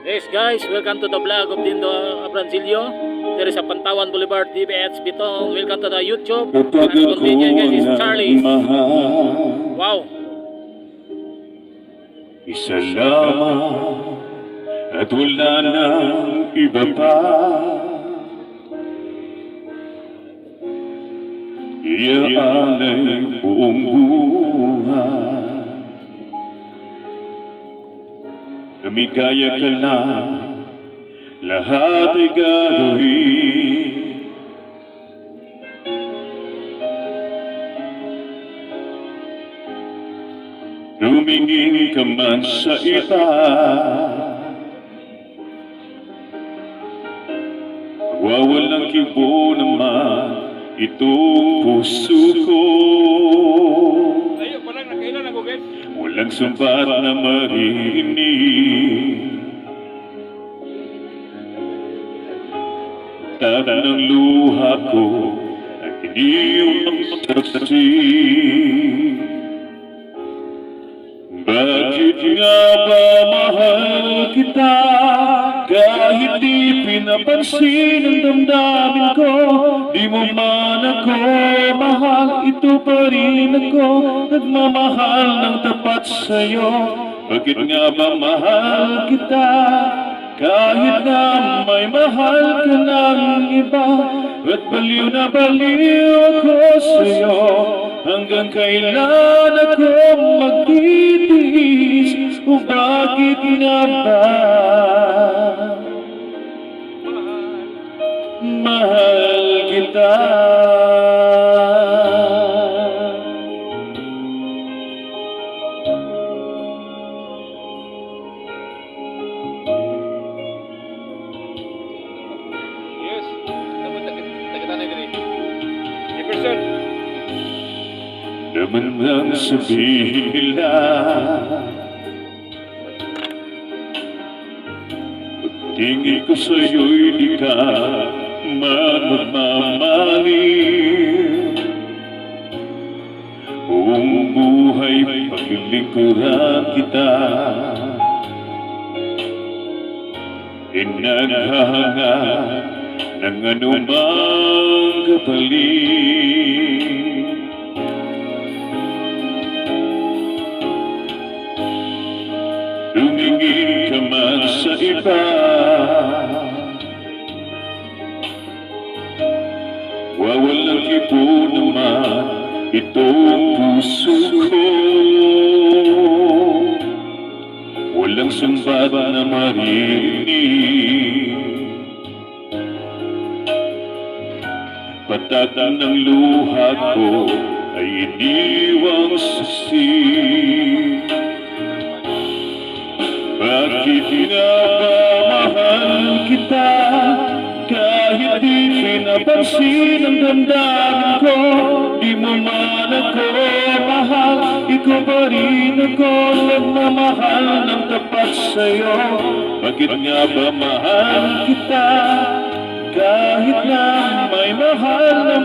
Yes guys, welcome to the vlog of Dindo Abrancilio. There is a Pantawan Boulevard, DBH Bitong. Welcome to the YouTube. Kapag And ako continue guys, is Charlie. nagmahal, Wow. isa lamang at wala nang iba pa. Iaalay buong buhay, lumigaya ka lang, lahat ay gagawin. Tumingin ka man sa iba, wawalang kibo naman itong puso ko. Ayo, parang nakailan ako guys. Walang sumbat na marinig, tanda ng luha ko at iyong saksi. Bakit nga ba mahal kita, kahit di pinapansin ang damdamin ko? Di mo man ako mahal, ito pa rin ako, nagmamahal ng tapat sa'yo. Bakit nga ba mahal kita, kahit na may mahal ka ng iba? At baliw na baliw ako sa'yo, hanggang kailan ako magtitiis? O bakit nga ba mahal kita? Yes. Namun tagitanay diri. Jefferson. Naman lang sabihin nila, pagtingin ko sa'yo'y di ka man magmamahalin. Buong buhay paglilingkuran kita, inaghahangad ng anumang kapalit. Tumingin ka man sa iba, wawalang ipo naman itong puso ko. Walang sumbat na marinig, patatan ng luha ko ay iniwang saksi. Bakit nga ba mahal kita, kahit di pinapansin ang damdamin ko? Di mo man ako mahal, ikaw pa rin ako, nagmamahal ng tapat sa'yo. Bakit nga ba mahal kita, kahit na may mahal na